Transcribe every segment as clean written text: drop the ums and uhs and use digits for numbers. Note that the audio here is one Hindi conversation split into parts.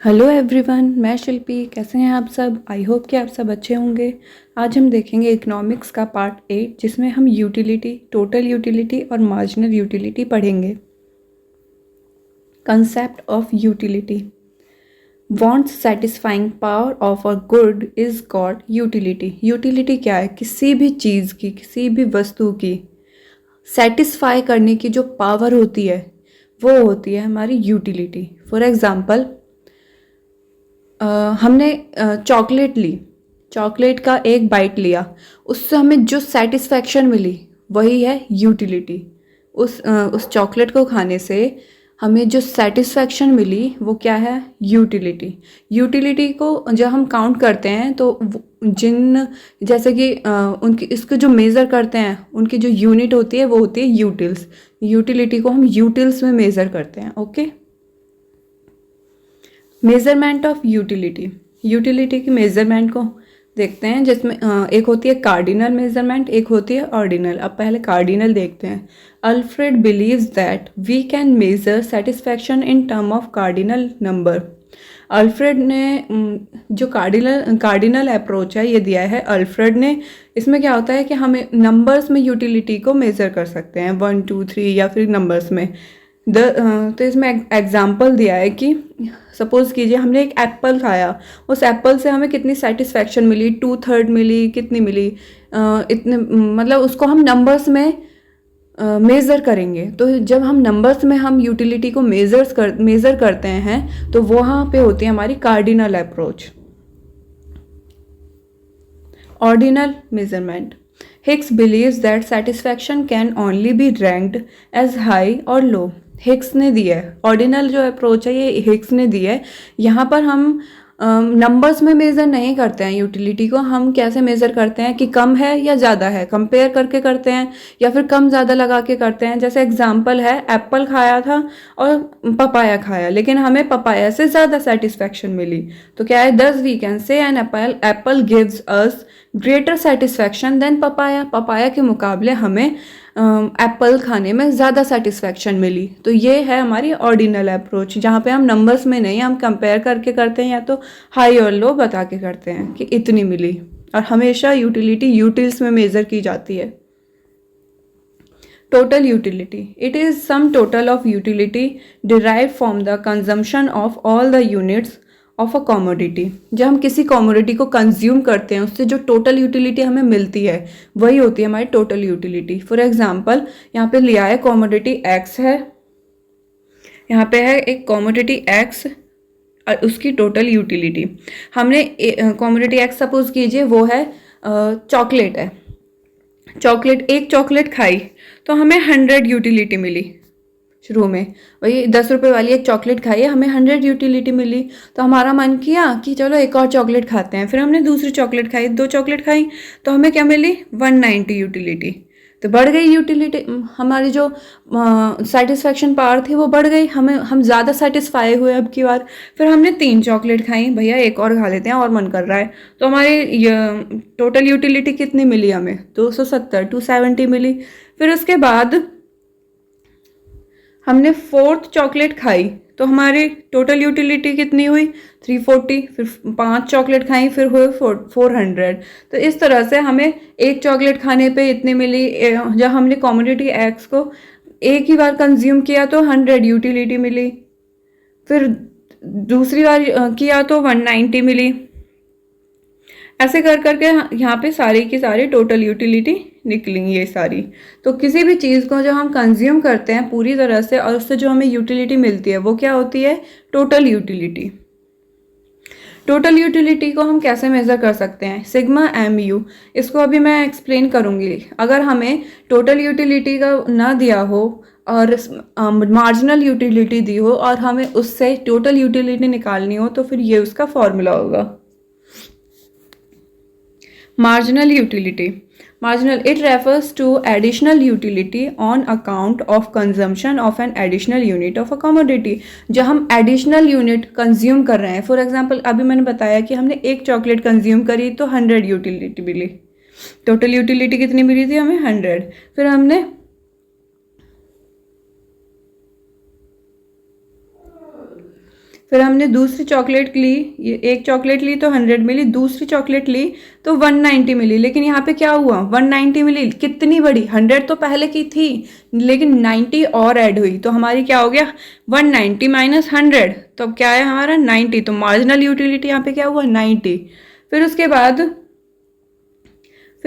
हेलो एवरीवन, मैं शिल्पी। कैसे हैं आप सब? आई होप कि आप सब अच्छे होंगे। आज हम देखेंगे इकोनॉमिक्स का पार्ट 8, जिसमें हम यूटिलिटी, टोटल यूटिलिटी और मार्जिनल यूटिलिटी पढ़ेंगे। Concept of utility. Wants satisfying power of a good is called utility. Utility क्या है? किसी भी चीज़ की, किसी भी वस्तु की सेटिस्फाई करने की जो पावर होती है वो होती है हमारी यूटिलिटी। फॉर एग्ज़ाम्पल, हमने चॉकलेट ली, चॉकलेट का एक बाइट लिया, उससे हमें जो सेटिस्फैक्शन मिली वही है यूटिलिटी। उस चॉकलेट को खाने से हमें जो सेटिस्फैक्शन मिली वो क्या है? यूटिलिटी। यूटिलिटी को जब हम काउंट करते हैं तो जिन जैसे कि उनकी इसको जो मेज़र करते हैं, उनकी जो यूनिट होती है वो होती है यूटिल्स। यूटिलिटी को हम यूटिल्स में मेज़र करते हैं। Okay. Measurement of utility. Utility की मेजरमेंट को देखते हैं, जिसमें एक होती है कार्डिनल मेजरमेंट, एक होती है ऑर्डिनल। अब पहले कार्डिनल देखते हैं। Alfred believes that we can measure satisfaction in term of cardinal number. Alfred ने जो कार्डिनल अप्रोच है ये दिया है अल्फ्रेड ने। इसमें क्या होता है कि हमें नंबर्स में यूटिलिटी को मेज़र कर सकते हैं, 1 2 3, या फिर नंबर्स में। तो इसमें एग्जाम्पल दिया है कि सपोज़ कीजिए हमने एक एप्पल खाया, उस एप्पल से हमें कितनी सेटिस्फैक्शन मिली, 2/3 मिली, कितनी मिली, इतने, मतलब उसको हम नंबर्स में मेज़र करेंगे। तो जब हम नंबर्स में हम यूटिलिटी को मेज़र करते हैं तो वहाँ पे होती है हमारी cardinal approach. Ordinal measurement. Hicks believes that satisfaction can only be ranked as high or low। Hicks ने दिया है, ऑर्डिनल जो अप्रोच है ये हिक्स ने दिया है। यहाँ पर हम नंबर्स में मेज़र नहीं करते हैं यूटिलिटी को। हम कैसे मेज़र करते हैं कि कम है या ज़्यादा है, कंपेयर करके करते हैं, या फिर कम ज़्यादा लगा के करते हैं। जैसे एग्जांपल है, एप्पल खाया था और पपाया खाया, लेकिन हमें पपाया से ज़्यादा सेटिस्फैक्शन मिली। तो क्या है? Thus we can say an apple gives us greater satisfaction than papaya. Papaya के मुकाबले हमें एप्पल खाने में ज़्यादा सेटिस्फैक्शन मिली। तो ये है हमारी ऑर्डिनल अप्रोच, जहाँ पे हम नंबर्स में नहीं, हम कंपेयर करके करते हैं, या तो हाई और लो बता के करते हैं कि इतनी मिली। और हमेशा यूटिलिटी यूटिल्स में मेज़र की जाती है। Total utility. It is sum total of utility derive from the consumption of all the units of a commodity. जब हम किसी कॉमोडिटी को कंज्यूम करते हैं, उससे जो टोटल यूटिलिटी हमें मिलती है वही होती है हमारी टोटल यूटिलिटी। फॉर एग्जांपल, यहाँ पे लिया है कॉमोडिटी एक्स है, यहाँ पे है एक कॉमोडिटी एक्स और उसकी टोटल यूटिलिटी। हमने कॉमोडिटी एक्स सपोज कीजिए वो है चॉकलेट है। एक चॉकलेट खाई तो हमें 100 यूटिलिटी मिली। शुरू में वही 10 रुपये वाली एक चॉकलेट खाई है, हमें 100 यूटिलिटी मिली। तो हमारा मन किया कि चलो एक और चॉकलेट खाते हैं। फिर हमने दूसरी चॉकलेट खाई, 2 चॉकलेट खाई, तो हमें क्या मिली? 190 यूटिलिटी। तो बढ़ गई यूटिलिटी, हमारी जो सेटिस्फैक्शन पावर थी वो बढ़ गई, हम ज़्यादा सेटिस्फाई हुए अब की बार। फिर हमने 3 चॉकलेट खाई, भैया एक और खा लेते हैं और मन कर रहा है। तो हमारी टोटल यूटिलिटी कितनी मिली? हमें 270, 270 मिली। फिर उसके बाद हमने 4th चॉकलेट खाई तो हमारी टोटल यूटिलिटी कितनी हुई? 340। फिर 5 चॉकलेट खाई, फिर हुए 400। तो इस तरह से हमें एक चॉकलेट खाने पे इतनी मिली। जब हमने कॉमोडिटी एक्स को एक ही बार कंज्यूम किया तो 100 यूटिलिटी मिली। फिर दूसरी बार किया तो 190 मिली। ऐसे कर करके यहाँ पे सारी की सारी टोटल यूटिलिटी निकलेंगी ये सारी। तो किसी भी चीज़ को जब हम कंज्यूम करते हैं पूरी तरह से और उससे जो हमें यूटिलिटी मिलती है वो क्या होती है? Total utility. टोटल यूटिलिटी को हम कैसे मेज़र कर सकते हैं? Sigma M U. इसको अभी मैं एक्सप्लेन करूँगी। अगर हमें टोटल यूटिलिटी का ना दिया हो और मार्जिनल यूटिलिटी दी हो और हमें उससे टोटल यूटिलिटी निकालनी हो तो फिर ये उसका फॉर्मूला होगा। Marginal utility. Marginal, it refers to additional utility on account of consumption of an additional unit of a commodity। जब हम additional unit consume कर रहे हैं, फॉर एग्जाम्पल अभी मैंने बताया कि हमने एक चॉकलेट कंज्यूम करी तो 100 यूटिलिटी मिली। टोटल यूटिलिटी कितनी मिली थी हमें? 100। फिर हमने फिर हमने दूसरी चॉकलेट ली, ये एक चॉकलेट ली तो 100 मिली, दूसरी चॉकलेट ली तो 190 मिली। लेकिन यहाँ पे क्या हुआ, 190 मिली, कितनी बड़ी, 100 तो पहले की थी लेकिन 90 और ऐड हुई, तो हमारी क्या हो गया 190 माइनस 100, तो अब क्या है हमारा 90, तो मार्जिनल यूटिलिटी यहाँ पे क्या हुआ 90। फिर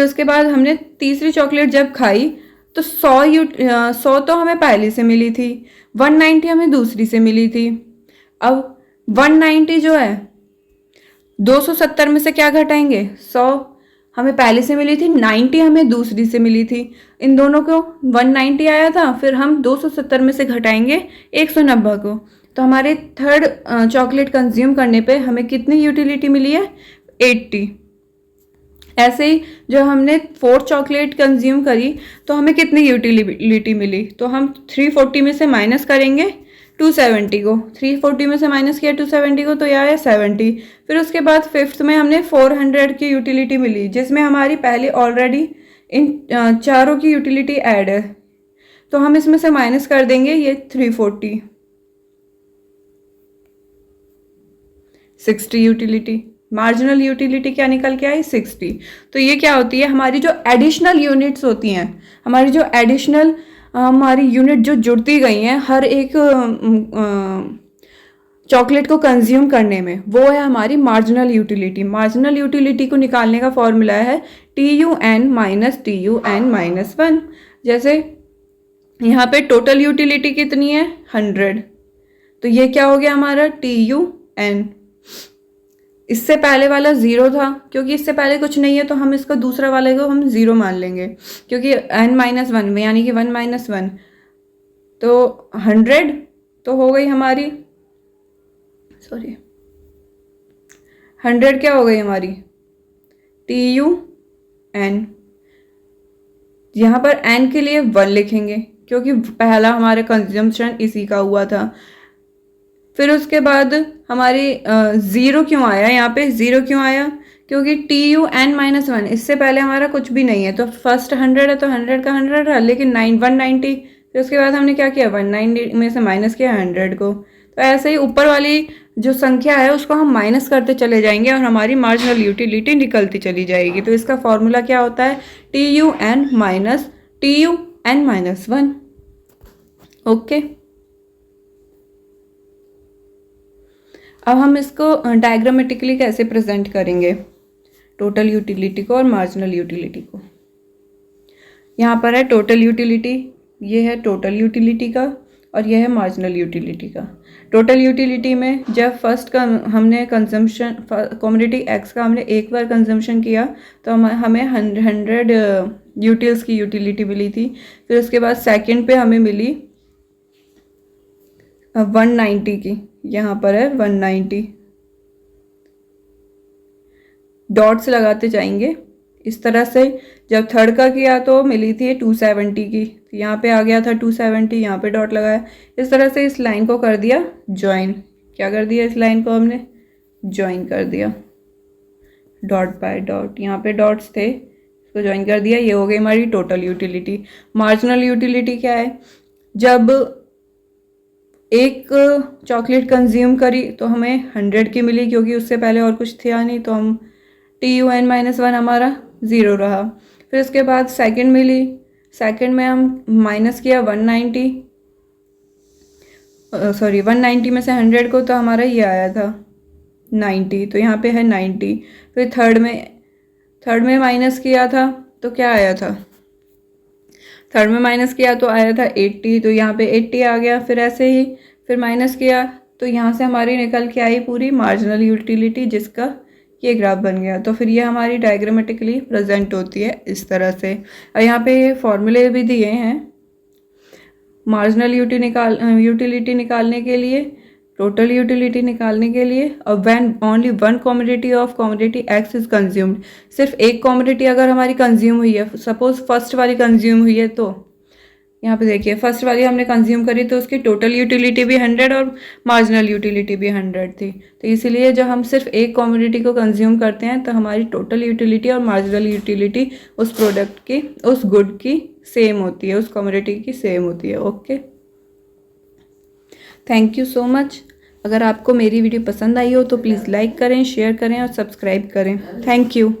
उसके बाद हमने तीसरी चॉकलेट जब खाई तो 100 तो हमें पहले से मिली थी, 190 हमें दूसरी से मिली थी। अब 190 जो है 270 में से क्या घटाएंगे, 100 हमें पहले से मिली थी, 90 हमें दूसरी से मिली थी, इन दोनों को 190 आया था, फिर हम 270 में से घटाएंगे 190 को, तो हमारे थर्ड चॉकलेट कंज्यूम करने पे हमें कितनी यूटिलिटी मिली है 80। ऐसे ही जो हमने फोर्थ चॉकलेट कंज्यूम करी तो हमें कितनी यूटिलिटी मिली, तो हम 340 में से माइनस करेंगे 270 को, 340 में से माइनस किया 270 को तो यह है 70। फिर उसके बाद फिफ्थ में हमने 400 की यूटिलिटी मिली, जिसमें हमारी पहले ऑलरेडी इन चारों की यूटिलिटी ऐड है, तो हम इसमें से माइनस कर देंगे ये 340, 60 यूटिलिटी, मार्जिनल यूटिलिटी क्या निकल के आई 60। तो ये क्या होती है, हमारी जो एडिशनल यूनिट्स होती हैं, हमारी जो एडिशनल हमारी यूनिट जो जुड़ती गई हैं हर एक चॉकलेट को कंज्यूम करने में, वो है हमारी मार्जिनल यूटिलिटी। मार्जिनल यूटिलिटी को निकालने का फॉर्मूला है TUN माइनस TUN माइनस 1। जैसे यहाँ पे टोटल यूटिलिटी कितनी है 100, तो ये क्या हो गया हमारा TUN। इससे पहले वाला 0 था, क्योंकि इससे पहले कुछ नहीं है तो हम इसका दूसरा वाले को हम 0 मान लेंगे, क्योंकि n माइनस 1 में यानी कि 1 माइनस 1, तो 100 तो हो गई हमारी, 100 क्या हो गई हमारी TUN। यहाँ पर n के लिए 1 लिखेंगे क्योंकि पहला हमारा कंजम्पशन इसी का हुआ था। फिर उसके बाद हमारी 0 क्यों आया, यहाँ पे 0 क्यों आया, क्योंकि TUN माइनस 1 इससे पहले हमारा कुछ भी नहीं है, तो फर्स्ट 100 है तो 100 का 100 है, लेकिन 190, फिर उसके बाद हमने क्या किया 190 में से माइनस किया 100 को। तो ऐसे ही ऊपर वाली जो संख्या है उसको हम माइनस करते चले जाएंगे और हमारी मार्जिनल यूटिलिटी निकलती चली जाएगी। तो इसका फॉर्मूला क्या होता है TUN minus TUN minus 1। Okay, अब हम इसको डायग्रामेटिकली कैसे प्रेजेंट करेंगे, टोटल यूटिलिटी को और मार्जिनल यूटिलिटी को। यहाँ पर है टोटल यूटिलिटी, ये है टोटल यूटिलिटी का और यह है मार्जिनल यूटिलिटी का। टोटल यूटिलिटी में जब फर्स्ट का हमने कंजम्पशन कमोडिटी एक्स का हमने एक बार कंजम्पशन किया तो हमें 100 यूटिल्स की यूटिलिटी मिली थी। फिर उसके बाद सेकंड पे हमें मिली 190 की, यहाँ पर है 190, डॉट्स लगाते जाएंगे इस तरह से। जब थर्ड का किया तो मिली थी 270 की, तो यहाँ पे आ गया था 270, यहाँ पे डॉट लगाया, इस तरह से इस लाइन को कर दिया ज्वाइन। क्या कर दिया, इस लाइन को हमने ज्वाइन कर दिया डॉट बाय डॉट, यहाँ पे डॉट्स थे इसको ज्वाइन कर दिया। ये हो गई हमारी टोटल यूटिलिटी। मार्जिनल यूटिलिटी क्या है, जब एक चॉकलेट कंज्यूम करी तो हमें 100 की मिली, क्योंकि उससे पहले और कुछ था नहीं, तो हम TUN माइनस 1 हमारा 0 रहा। फिर उसके बाद सेकंड मिली, सेकंड में हम माइनस किया 190 में से 100 को, तो हमारा ये आया था 90, तो यहाँ पे है 90। फिर थर्ड में माइनस किया था तो क्या आया था, थर्ड में माइनस किया तो आया था 80, तो यहाँ पे 80 आ गया। फिर ऐसे ही फिर माइनस किया तो यहाँ से हमारी निकल के आई पूरी मार्जिनल यूटिलिटी, जिसका ये ग्राफ बन गया। तो फिर ये हमारी डायग्रामेटिकली प्रेजेंट होती है इस तरह से। और यहाँ पे ये फॉर्मूले भी दिए हैं मार्जिनल यूटिलिटी निकालने के लिए, टोटल यूटिलिटी निकालने के लिए, और when only one commodity of commodity x is consumed. सिर्फ एक कमोडिटी अगर हमारी कंज्यूम हुई है, सपोज फर्स्ट वाली कंज्यूम हुई है, तो यहाँ पे देखिए फर्स्ट वाली हमने कंज्यूम करी तो उसकी टोटल यूटिलिटी भी 100 और मार्जिनल यूटिलिटी भी 100 थी। तो इसीलिए जब हम सिर्फ एक कमोडिटी को कंज्यूम करते हैं तो हमारी टोटल यूटिलिटी और मार्जिनल यूटिलिटी उस प्रोडक्ट की, उस गुड की सेम होती है, उस कमोडिटी की सेम होती है। Okay, thank you so much. अगर आपको मेरी वीडियो पसंद आई हो तो प्लीज़ लाइक करें, शेयर करें और सब्सक्राइब करें। Thank you.